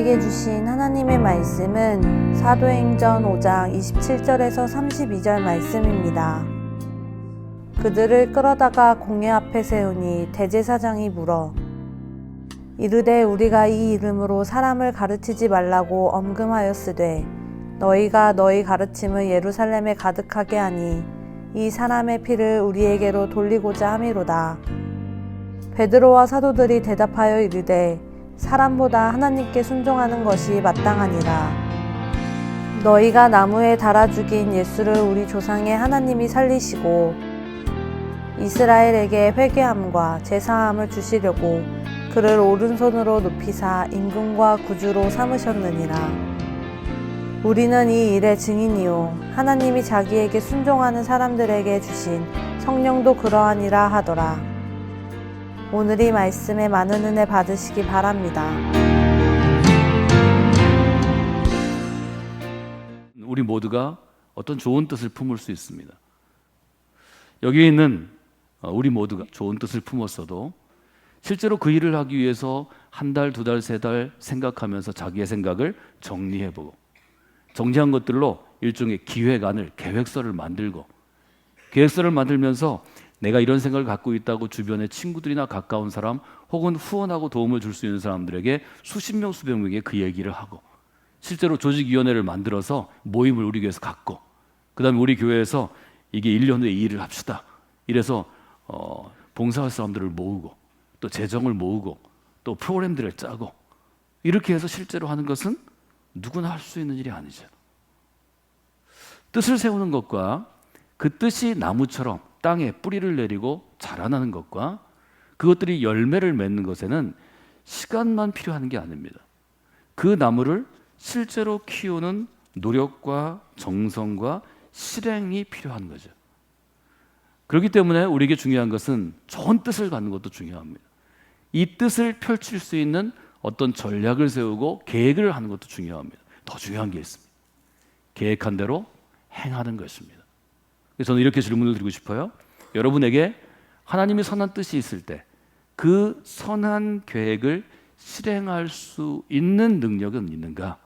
우리에게 주신 하나님의 말씀은 사도행전 5장 27절에서 32절 말씀입니다. 그들을 끌어다가 공회 앞에 세우니 대제사장이 물어 이르되 우리가 이 이름으로 사람을 가르치지 말라고 엄금하였으되 너희가 너희 가르침을 예루살렘에 가득하게 하니 이 사람의 피를 우리에게로 돌리고자 함이로다. 베드로와 사도들이 대답하여 이르되 사람보다 하나님께 순종하는 것이 마땅하니라. 너희가 나무에 달아 죽인 예수를 우리 조상의 하나님이 살리시고 이스라엘에게 회개함과 제사함을 주시려고 그를 오른손으로 높이사 임금과 구주로 삼으셨느니라. 우리는 이 일의 증인이요 하나님이 자기에게 순종하는 사람들에게 주신 성령도 그러하니라 하더라. 오늘 이 말씀에 많은 은혜 받으시기 바랍니다. 우리 모두가 어떤 좋은 뜻을 품을 수 있습니다. 여기 있는 우리 모두가 좋은 뜻을 품었어도 실제로 그 일을 하기 위해서 한 달, 두 달, 세 달 생각하면서 자기의 생각을 정리해보고 정리한 것들로 일종의 기획안을, 계획서를 만들고 계획서를 만들면서 내가 이런 생각을 갖고 있다고 주변의 친구들이나 가까운 사람 혹은 후원하고 도움을 줄 수 있는 사람들에게 수십 명, 수백 명에게 그 얘기를 하고 실제로 조직위원회를 만들어서 모임을 우리 교회에서 갖고 그 다음에 우리 교회에서 이게 1년 후에 이 일을 합시다. 이래서 봉사할 사람들을 모으고 또 재정을 모으고 또 프로그램들을 짜고 이렇게 해서 실제로 하는 것은 누구나 할 수 있는 일이 아니죠. 뜻을 세우는 것과 그 뜻이 나무처럼 땅에 뿌리를 내리고 자라나는 것과 그것들이 열매를 맺는 것에는 시간만 필요한 게 아닙니다. 그 나무를 실제로 키우는 노력과 정성과 실행이 필요한 거죠. 그렇기 때문에 우리에게 중요한 것은 좋은 뜻을 갖는 것도 중요합니다. 이 뜻을 펼칠 수 있는 어떤 전략을 세우고 계획을 하는 것도 중요합니다. 더 중요한 게 있습니다. 계획한 대로 행하는 것입니다. 그래서 저는 이렇게 질문을 드리고 싶어요. 여러분에게 하나님의 선한 뜻이 있을 때 그 선한 계획을 실행할 수 있는 능력은 있는가?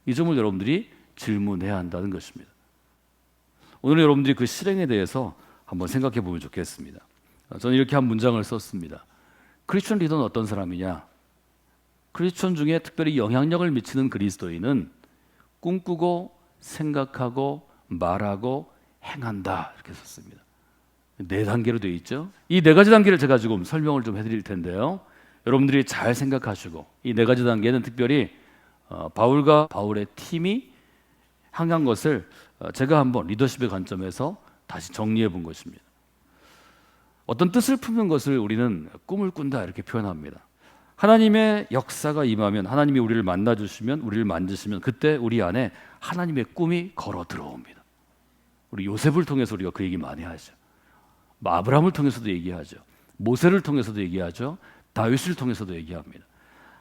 이 점을 여러분들이 질문해야 한다는 것입니다. 오늘 여러분들이 그 실행에 대해서 한번 생각해 보면 좋겠습니다. 저는 이렇게 한 문장을 썼습니다. 크리스천 리더는 어떤 사람이냐? 크리스천 중에 특별히 영향력을 미치는 그리스도인은 꿈꾸고 생각하고 말하고 행한다 이렇게 썼습니다. 4단계로 되어 있죠. 이 4가지 단계를 제가 지금 설명을 좀 해드릴 텐데요. 여러분들이 잘 생각하시고 이 4가지 단계는 특별히 바울과 바울의 팀이 향한 것을 제가 한번 리더십의 관점에서 다시 정리해 본 것입니다. 어떤 뜻을 품는 것을 우리는 꿈을 꾼다 이렇게 표현합니다. 하나님의 역사가 임하면 하나님이 우리를 만나주시면 우리를 만지시면 그때 우리 안에 하나님의 꿈이 걸어 들어옵니다. 우리 요셉을 통해서 우리가 그 얘기 많이 하죠. 아브라함을 통해서도 얘기하죠. 모세를 통해서도 얘기하죠. 다윗을 통해서도 얘기합니다.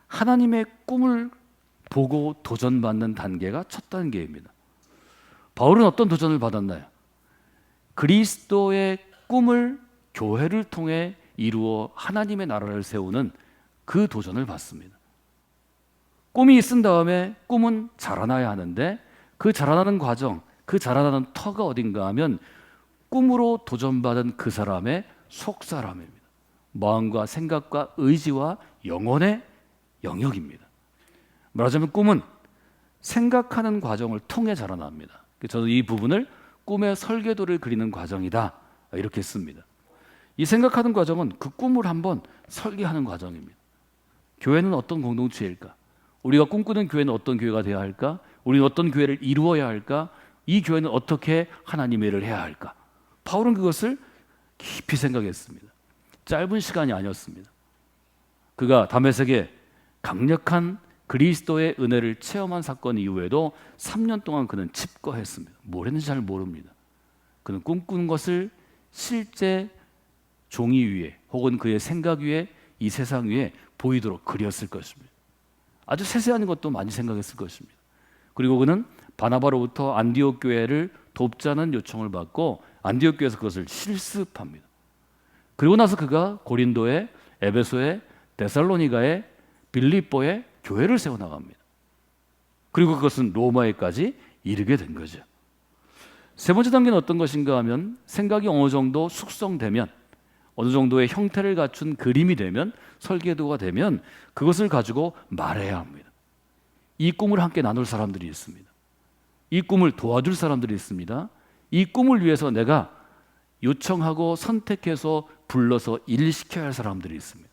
하나님의 꿈을 보고 도전받는 단계가 첫 단계입니다. 바울은 어떤 도전을 받았나요? 그리스도의 꿈을 교회를 통해 이루어 하나님의 나라를 세우는 그 도전을 받습니다. 꿈이 있은 다음에 꿈은 자라나야 하는데 그 자라나는 과정, 그 자라나는 터가 어딘가 하면 꿈으로 도전받은 그 사람의 속사람입니다. 마음과 생각과 의지와 영혼의 영역입니다. 말하자면 꿈은 생각하는 과정을 통해 자라납니다. 저는 이 부분을 꿈의 설계도를 그리는 과정이다 이렇게 씁니다. 이 생각하는 과정은 그 꿈을 한번 설계하는 과정입니다. 교회는 어떤 공동체일까? 우리가 꿈꾸는 교회는 어떤 교회가 되어야 할까? 우리는 어떤 교회를 이루어야 할까? 이 교회는 어떻게 하나님의 일을 해야 할까? 바울은 그것을 깊이 생각했습니다. 짧은 시간이 아니었습니다. 그가 다메섹에 강력한 그리스도의 은혜를 체험한 사건 이후에도 3년 동안 그는 칩거했습니다. 뭘 했는지 잘 모릅니다. 그는 꿈꾸는 것을 실제 종이 위에 혹은 그의 생각 위에 이 세상 위에 보이도록 그렸을 것입니다. 아주 세세한 것도 많이 생각했을 것입니다. 그리고 그는 바나바로부터 안디옥 교회를 돕자는 요청을 받고 안디옥 교회에서 그것을 실습합니다. 그리고 나서 그가 고린도에, 에베소에, 데살로니가에, 빌립보에 교회를 세워나갑니다. 그리고 그것은 로마에까지 이르게 된 거죠. 세 번째 단계는 어떤 것인가 하면 생각이 어느 정도 숙성되면, 어느 정도의 형태를 갖춘 그림이 되면, 설계도가 되면 그것을 가지고 말해야 합니다. 이 꿈을 함께 나눌 사람들이 있습니다. 이 꿈을 도와줄 사람들이 있습니다. 이 꿈을 위해서 내가 요청하고 선택해서 불러서 일시켜야 할 사람들이 있습니다.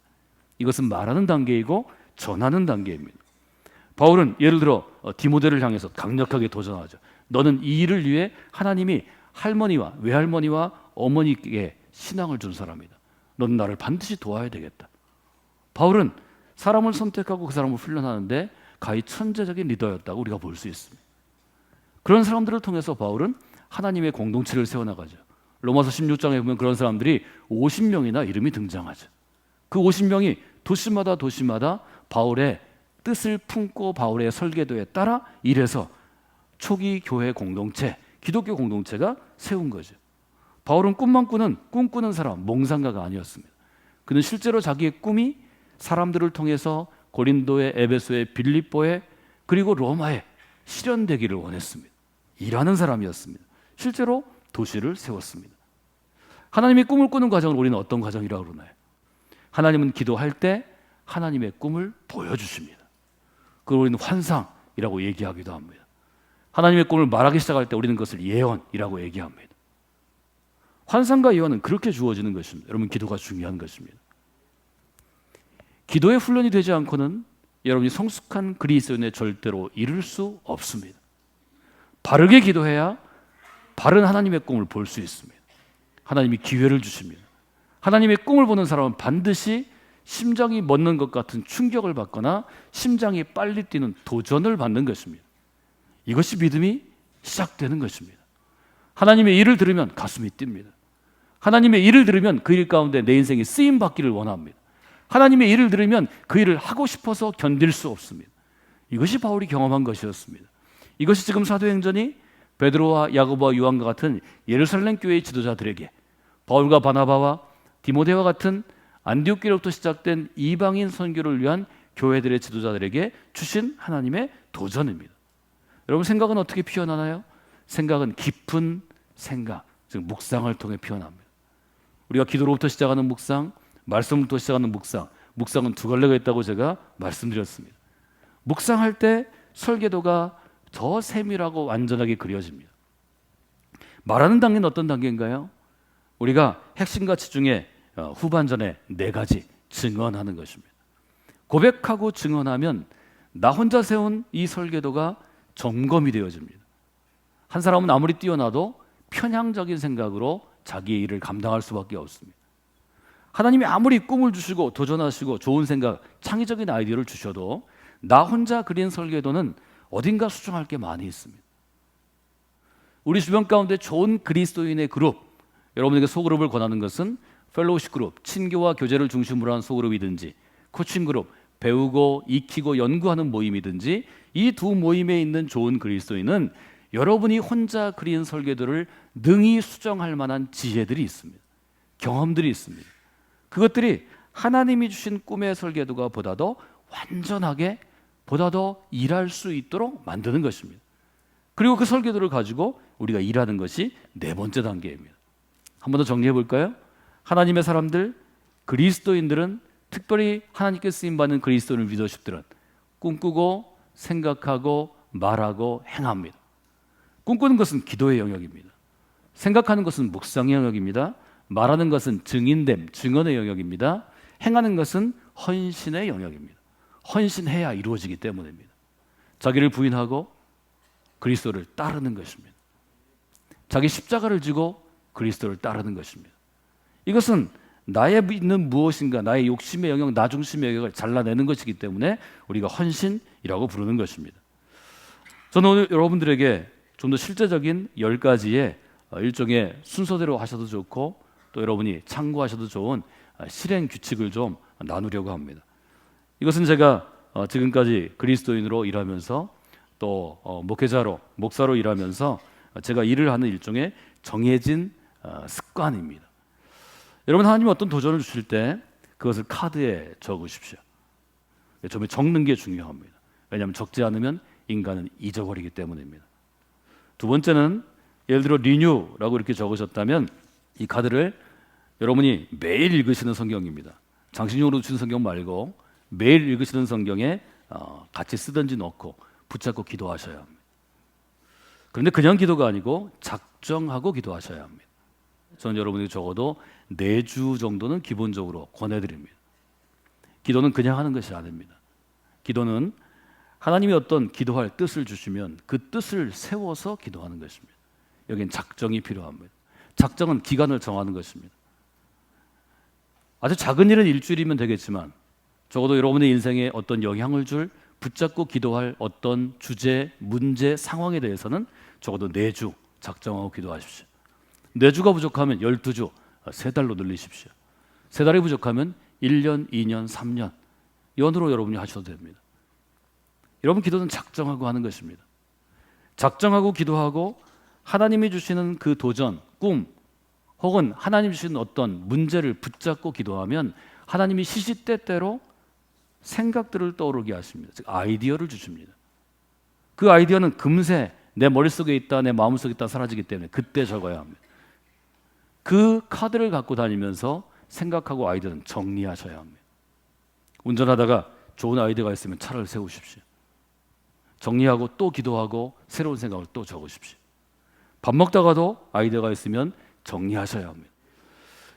이것은 말하는 단계이고 전하는 단계입니다. 바울은 예를 들어 디모데를 향해서 강력하게 도전하죠. 너는 이 일을 위해 하나님이 할머니와 외할머니와 어머니께 신앙을 준 사람이다. 너는 나를 반드시 도와야 되겠다. 바울은 사람을 선택하고 그 사람을 훈련하는데 가히 천재적인 리더였다고 우리가 볼 수 있습니다. 그런 사람들을 통해서 바울은 하나님의 공동체를 세워나가죠. 로마서 16장에 보면 그런 사람들이 50명이나 이름이 등장하죠. 그 50명이 도시마다 바울의 뜻을 품고 바울의 설계도에 따라 일해서 초기 교회 공동체, 기독교 공동체가 세운 거죠. 바울은 꿈꾸는 사람, 몽상가가 아니었습니다. 그는 실제로 자기의 꿈이 사람들을 통해서 고린도에, 에베소에, 빌립보에, 그리고 로마에 실현되기를 원했습니다. 일하는 사람이었습니다. 실제로 도시를 세웠습니다. 하나님의 꿈을 꾸는 과정을 우리는 어떤 과정이라고 그러나요? 하나님은 기도할 때 하나님의 꿈을 보여주십니다. 그걸 우리는 환상이라고 얘기하기도 합니다. 하나님의 꿈을 말하기 시작할 때 우리는 그것을 예언이라고 얘기합니다. 환상과 예언은 그렇게 주어지는 것입니다. 여러분, 기도가 중요한 것입니다. 기도의 훈련이 되지 않고는 여러분이 성숙한 그리스도인에 절대로 이룰 수 없습니다. 바르게 기도해야 바른 하나님의 꿈을 볼 수 있습니다. 하나님이 기회를 주십니다. 하나님의 꿈을 보는 사람은 반드시 심장이 멎는 것 같은 충격을 받거나 심장이 빨리 뛰는 도전을 받는 것입니다. 이것이 믿음이 시작되는 것입니다. 하나님의 일을 들으면 가슴이 뜁니다. 하나님의 일을 들으면 그 일 가운데 내 인생이 쓰임 받기를 원합니다. 하나님의 일을 들으면 그 일을 하고 싶어서 견딜 수 없습니다. 이것이 바울이 경험한 것이었습니다. 이것이 지금 사도행전이 베드로와 야고보와 요한과 같은 예루살렘 교회의 지도자들에게, 바울과 바나바와 디모데와 같은 안디옥 교회로부터 시작된 이방인 선교를 위한 교회들의 지도자들에게 주신 하나님의 도전입니다. 여러분, 생각은 어떻게 피어나나요? 생각은 깊은 생각, 즉 묵상을 통해 피어납니다. 우리가 기도로부터 시작하는 묵상, 말씀부터 시작하는 묵상, 묵상은 두 갈래가 있다고 제가 말씀드렸습니다. 묵상할 때 설계도가 더 세밀하고 완전하게 그려집니다. 말하는 단계는 어떤 단계인가요? 우리가 핵심 가치 중에 후반전에 4가지 증언하는 것입니다. 고백하고 증언하면 나 혼자 세운 이 설계도가 점검이 되어집니다. 한 사람은 아무리 뛰어나도 편향적인 생각으로 자기의 일을 감당할 수밖에 없습니다. 하나님이 아무리 꿈을 주시고 도전하시고 좋은 생각, 창의적인 아이디어를 주셔도 나 혼자 그린 설계도는 어딘가 수정할 게 많이 있습니다. 우리 주변 가운데 좋은 그리스도인의 그룹, 여러분에게 소그룹을 권하는 것은 펠로우십 그룹, 친교와 교제를 중심으로 한 소그룹이든지 코칭 그룹, 배우고 익히고 연구하는 모임이든지, 이 두 모임에 있는 좋은 그리스도인은 여러분이 혼자 그린 설계도를 능히 수정할 만한 지혜들이 있습니다. 경험들이 있습니다. 그것들이 하나님이 주신 꿈의 설계도가 보다 더 완전하게, 보다 더 일할 수 있도록 만드는 것입니다. 그리고 그 설계도를 가지고 우리가 일하는 것이 4번째 단계입니다. 한 번 더 정리해 볼까요? 하나님의 사람들, 그리스도인들은, 특별히 하나님께 쓰임받는 그리스도인 리더십들은 꿈꾸고 생각하고 말하고 행합니다. 꿈꾸는 것은 기도의 영역입니다. 생각하는 것은 묵상의 영역입니다. 말하는 것은 증인됨, 증언의 영역입니다. 행하는 것은 헌신의 영역입니다. 헌신해야 이루어지기 때문입니다. 자기를 부인하고 그리스도를 따르는 것입니다. 자기 십자가를 지고 그리스도를 따르는 것입니다. 이것은 나의 있는 무엇인가, 나의 욕심의 영역, 나 중심의 영역을 잘라내는 것이기 때문에 우리가 헌신이라고 부르는 것입니다. 저는 오늘 여러분들에게 좀 더 실제적인 10가지의 일종의 순서대로 하셔도 좋고 또 여러분이 참고하셔도 좋은 실행 규칙을 좀 나누려고 합니다. 이것은 제가 지금까지 그리스도인으로 일하면서 또 목회자로, 목사로 일하면서 제가 일을 하는 일종의 정해진 습관입니다. 여러분, 하나님이 어떤 도전을 주실 때 그것을 카드에 적으십시오. 처음에 적는 게 중요합니다. 왜냐하면 적지 않으면 인간은 잊어버리기 때문입니다. 두 번째는 예를 들어 리뉴라고 이렇게 적으셨다면 이 카드를 여러분이 매일 읽으시는 성경입니다. 장신용으로 주신 성경 말고 매일 읽으시는 성경에 같이 쓰든지 넣고 붙잡고 기도하셔야 합니다. 그런데 그냥 기도가 아니고 작정하고 기도하셔야 합니다. 저는 여러분이 적어도 4주 정도는 기본적으로 권해드립니다. 기도는 그냥 하는 것이 아닙니다. 기도는 하나님이 어떤 기도할 뜻을 주시면 그 뜻을 세워서 기도하는 것입니다. 여기는 작정이 필요합니다. 작정은 기간을 정하는 것입니다. 아주 작은 일은 일주일이면 되겠지만 적어도 여러분의 인생에 어떤 영향을 줄 붙잡고 기도할 어떤 주제, 문제, 상황에 대해서는 적어도 4주 작정하고 기도하십시오. 4주가 부족하면 12주, 3달로 늘리십시오. 3달이 부족하면 1년, 2년, 3년 연으로 여러분이 하셔도 됩니다. 여러분 기도는 작정하고 하는 것입니다. 작정하고 기도하고 하나님이 주시는 그 도전, 꿈 혹은 하나님이 주시는 어떤 문제를 붙잡고 기도하면 하나님이 시시때때로 생각들을 떠오르게 하십니다. 즉 아이디어를 주십니다. 그 아이디어는 금세 내 머릿속에 있다, 내 마음속에 있다 사라지기 때문에 그때 적어야 합니다. 그 카드를 갖고 다니면서 생각하고 아이디어는 정리하셔야 합니다. 운전하다가 좋은 아이디어가 있으면 차를 세우십시오. 정리하고 또 기도하고 새로운 생각을 또 적으십시오. 밥 먹다가도 아이디어가 있으면 정리하셔야 합니다.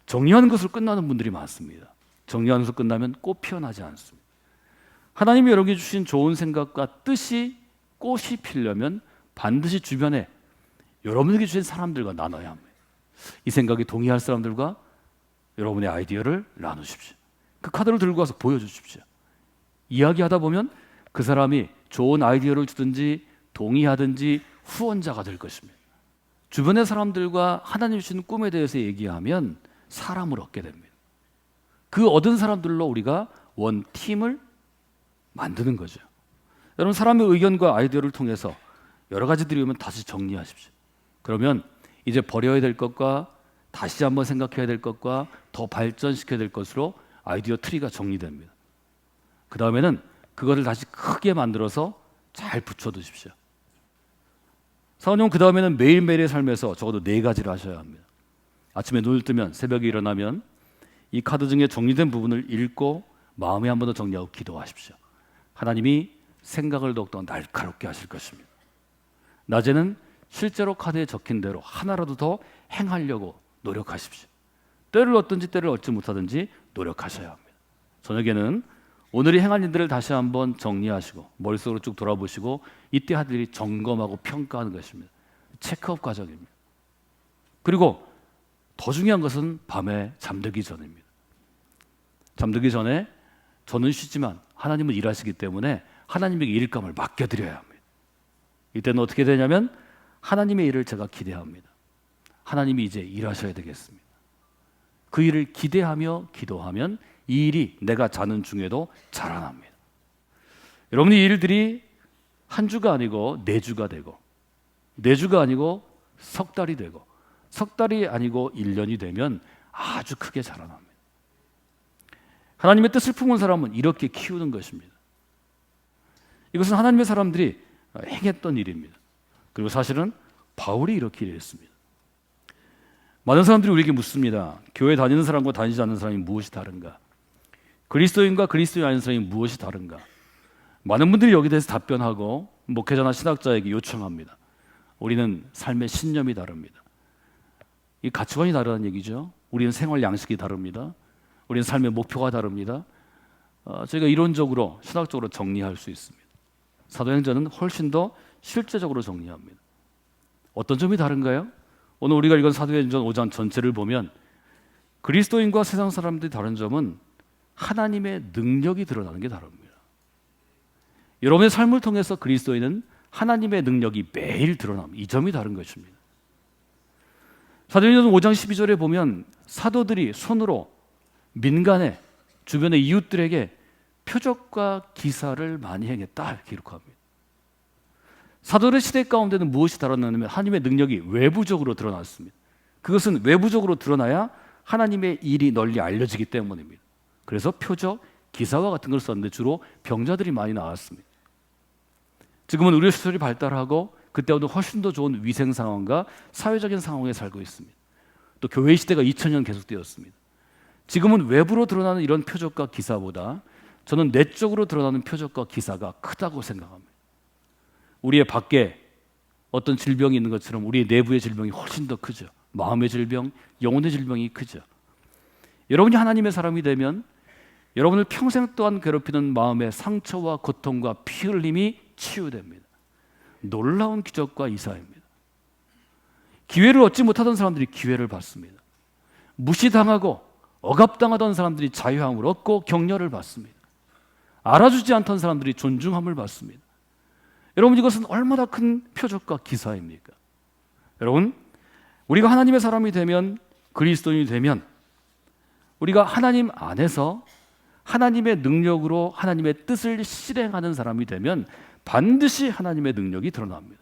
정리하는 것으로 끝나는 분들이 많습니다. 정리하는 것으로 끝나면 꽃 피어나지 않습니다. 하나님이 여러분에게 주신 좋은 생각과 뜻이 꽃이 피려면 반드시 주변에 여러분에게 주신 사람들과 나눠야 합니다. 이 생각에 동의할 사람들과 여러분의 아이디어를 나누십시오. 그 카드를 들고 와서 보여주십시오. 이야기하다 보면 그 사람이 좋은 아이디어를 주든지 동의하든지 후원자가 될 것입니다. 주변의 사람들과 하나님 주신 꿈에 대해서 얘기하면 사람을 얻게 됩니다. 그 얻은 사람들로 우리가 원팀을 만드는 거죠. 여러분 사람의 의견과 아이디어를 통해서 여러 가지들이 오면 다시 정리하십시오. 그러면 이제 버려야 될 것과 다시 한번 생각해야 될 것과 더 발전시켜야 될 것으로 아이디어 트리가 정리됩니다. 그 다음에는 그것을 다시 크게 만들어서 잘 붙여두십시오. 사원님 그 다음에는 매일매일의 삶에서 적어도 4가지를 하셔야 합니다. 아침에 눈을 뜨면 새벽에 일어나면 이 카드 중에 정리된 부분을 읽고 마음에 한 번 더 정리하고 기도하십시오. 하나님이 생각을 더욱더 날카롭게 하실 것입니다. 낮에는 실제로 카드에 적힌 대로 하나라도 더 행하려고 노력하십시오. 때를 얻든지 때를 얻지 못하든지 노력하셔야 합니다. 저녁에는 오늘이 행한 일들을 다시 한번 정리하시고 머릿속으로 쭉 돌아보시고 이때 할 일이 점검하고 평가하는 것입니다. 체크업 과정입니다. 그리고 더 중요한 것은 밤에 잠들기 전입니다. 잠들기 전에 저는 쉬지만 하나님은 일하시기 때문에 하나님에게 일감을 맡겨드려야 합니다. 이때는 어떻게 되냐면 하나님의 일을 제가 기대합니다. 하나님이 이제 일하셔야 되겠습니다. 그 일을 기대하며 기도하면 이 일이 내가 자는 중에도 자라납니다. 여러분이 이 일들이 한 주가 아니고 4주가 되고 4주가 아니고 석 달이 되고 석 달이 아니고 1년이 되면 아주 크게 자라납니다. 하나님의 뜻을 품은 사람은 이렇게 키우는 것입니다. 이것은 하나님의 사람들이 행했던 일입니다. 그리고 사실은 바울이 이렇게 일했습니다. 많은 사람들이 우리에게 묻습니다. 교회 다니는 사람과 다니지 않는 사람이 무엇이 다른가? 그리스도인과 그리스도인 아닌 사람이 무엇이 다른가? 많은 분들이 여기에 대해서 답변하고 목회자나 신학자에게 요청합니다. 우리는 삶의 신념이 다릅니다. 이 가치관이 다르다는 얘기죠. 우리는 생활 양식이 다릅니다. 우리는 삶의 목표가 다릅니다. 저희가 이론적으로 신학적으로 정리할 수 있습니다. 사도행전은 훨씬 더 실제적으로 정리합니다. 어떤 점이 다른가요? 오늘 우리가 읽은 사도행전 5장 전체를 보면 그리스도인과 세상 사람들이 다른 점은 하나님의 능력이 드러나는 게 다릅니다. 여러분의 삶을 통해서 그리스도인은 하나님의 능력이 매일 드러납니다. 이 점이 다른 것입니다. 사도행전 5장 12절에 보면 사도들이 손으로 민간에 주변의 이웃들에게 표적과 기사를 많이 행했다 이렇게 기록합니다. 사도의 시대 가운데는 무엇이 다르냐면 하나님의 능력이 외부적으로 드러났습니다. 그것은 외부적으로 드러나야 하나님의 일이 널리 알려지기 때문입니다. 그래서 표적, 기사와 같은 걸 썼는데 주로 병자들이 많이 나왔습니다. 지금은 의료시설이 발달하고 그때보다 훨씬 더 좋은 위생 상황과 사회적인 상황에 살고 있습니다. 또 교회 시대가 2000년 계속되었습니다. 지금은 외부로 드러나는 이런 표적과 기사보다 저는 내적으로 드러나는 표적과 기사가 크다고 생각합니다. 우리의 밖에 어떤 질병이 있는 것처럼 우리의 내부의 질병이 훨씬 더 크죠. 마음의 질병, 영혼의 질병이 크죠. 여러분이 하나님의 사람이 되면 여러분을 평생 동안 괴롭히는 마음의 상처와 고통과 피 흘림이 치유됩니다. 놀라운 기적과 이사입니다. 기회를 얻지 못하던 사람들이 기회를 받습니다. 무시당하고 억압당하던 사람들이 자유함을 얻고 격려를 받습니다. 알아주지 않던 사람들이 존중함을 받습니다. 여러분, 이것은 얼마나 큰 표적과 기사입니까? 여러분, 우리가 하나님의 사람이 되면, 그리스도인이 되면 우리가 하나님 안에서 하나님의 능력으로 하나님의 뜻을 실행하는 사람이 되면 반드시 하나님의 능력이 드러납니다.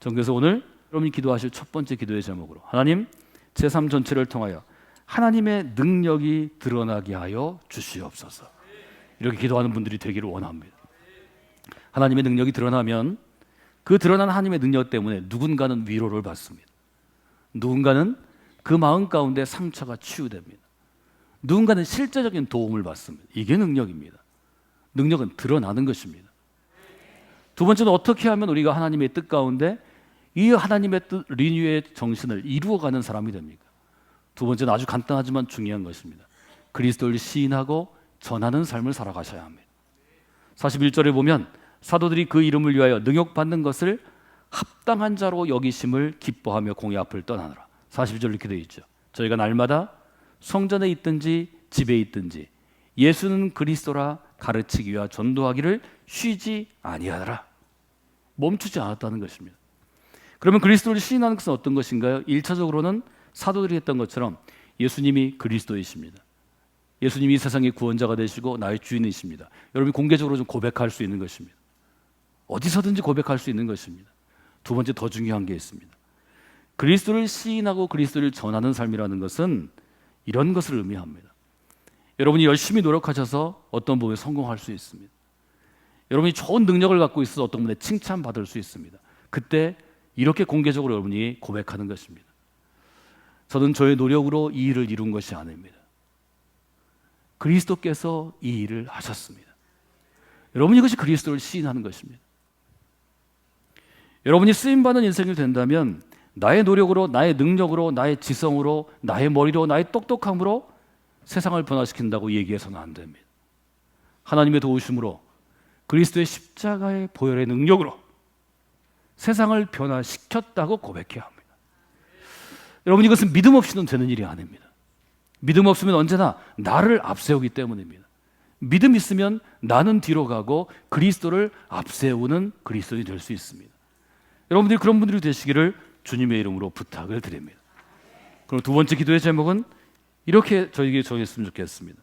전 그래서 오늘 여러분이 기도하실 첫 번째 기도의 제목으로 하나님, 제 삶 전체를 통하여 하나님의 능력이 드러나게 하여 주시옵소서. 이렇게 기도하는 분들이 되기를 원합니다. 하나님의 능력이 드러나면 그 드러난 하나님의 능력 때문에 누군가는 위로를 받습니다. 누군가는 그 마음 가운데 상처가 치유됩니다. 누군가는 실제적인 도움을 받습니다. 이게 능력입니다. 능력은 드러나는 것입니다. 두 번째는 어떻게 하면 우리가 하나님의 뜻 가운데 이 하나님의 뜻 리뉴의 정신을 이루어가는 사람이 됩니까? 두 번째는 아주 간단하지만 중요한 것입니다. 그리스도를 시인하고 전하는 삶을 살아가셔야 합니다. 41절에 보면 사도들이 그 이름을 위하여 능욕받는 것을 합당한 자로 여기심을 기뻐하며 공의 앞을 떠나느라. 42절 이렇게 되어 있죠. 저희가 날마다 성전에 있든지 집에 있든지 예수는 그리스도라 가르치기와 전도하기를 쉬지 아니하더라. 멈추지 않았다는 것입니다. 그러면 그리스도를 시인하는 것은 어떤 것인가요? 1차적으로는 사도들이 했던 것처럼 예수님이 그리스도이십니다. 예수님이 이 세상의 구원자가 되시고 나의 주인이십니다. 여러분이 공개적으로 좀 고백할 수 있는 것입니다. 어디서든지 고백할 수 있는 것입니다. 두 번째, 더 중요한 게 있습니다. 그리스도를 시인하고 그리스도를 전하는 삶이라는 것은 이런 것을 의미합니다. 여러분이 열심히 노력하셔서 어떤 부분에 성공할 수 있습니다. 여러분이 좋은 능력을 갖고 있어서 어떤 부분에 칭찬받을 수 있습니다. 그때 이렇게 공개적으로 여러분이 고백하는 것입니다. 저는 저의 노력으로 이 일을 이룬 것이 아닙니다. 그리스도께서 이 일을 하셨습니다. 여러분, 이것이 그리스도를 시인하는 것입니다. 여러분이 쓰임받는 인생이 된다면 나의 노력으로, 나의 능력으로, 나의 지성으로, 나의 머리로, 나의 똑똑함으로 세상을 변화시킨다고 얘기해서는 안 됩니다. 하나님의 도우심으로 그리스도의 십자가의 보혈의 능력으로 세상을 변화시켰다고 고백해야 합니다. 여러분, 이것은 믿음 없이는 되는 일이 아닙니다. 믿음 없으면 언제나 나를 앞세우기 때문입니다. 믿음 있으면 나는 뒤로 가고 그리스도를 앞세우는 그리스도인이 될 수 있습니다. 여러분들이 그런 분들이 되시기를 주님의 이름으로 부탁을 드립니다. 그럼 두 번째 기도의 제목은 이렇게 저에게 정했으면 좋겠습니다.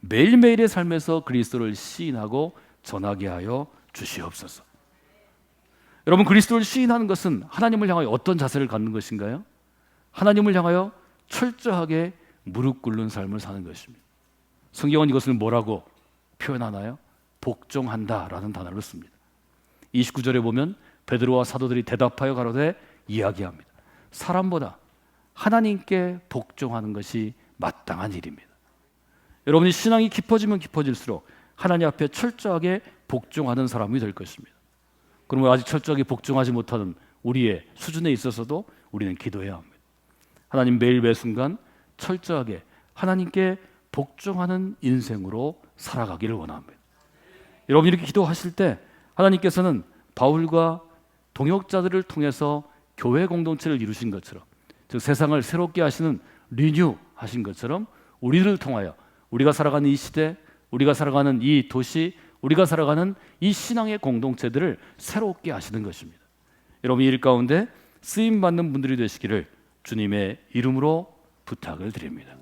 매일매일의 삶에서 그리스도를 시인하고 전하게 하여 주시옵소서. 여러분, 그리스도를 시인하는 것은 하나님을 향하여 어떤 자세를 갖는 것인가요? 하나님을 향하여 철저하게 무릎 꿇는 삶을 사는 것입니다. 성경은 이것을 뭐라고 표현하나요? 복종한다라는 단어를 씁니다. 29절에 보면 베드로와 사도들이 대답하여 가로되 이야기합니다. 사람보다 하나님께 복종하는 것이 마땅한 일입니다. 여러분이 신앙이 깊어지면 깊어질수록 하나님 앞에 철저하게 복종하는 사람이 될 것입니다. 그러면 아직 철저하게 복종하지 못하는 우리의 수준에 있어서도 우리는 기도해야 합니다. 하나님, 매일 매 순간 철저하게 하나님께 복종하는 인생으로 살아가기를 원합니다. 여러분, 이렇게 기도하실 때 하나님께서는 바울과 동역자들을 통해서 교회 공동체를 이루신 것처럼, 즉 세상을 새롭게 하시는 리뉴 하신 것처럼 우리를 통하여 우리가 살아가는 이 시대, 우리가 살아가는 이 도시, 우리가 살아가는 이 신앙의 공동체들을 새롭게 하시는 것입니다. 여러분, 이 일 가운데 쓰임받는 분들이 되시기를 주님의 이름으로 부탁을 드립니다.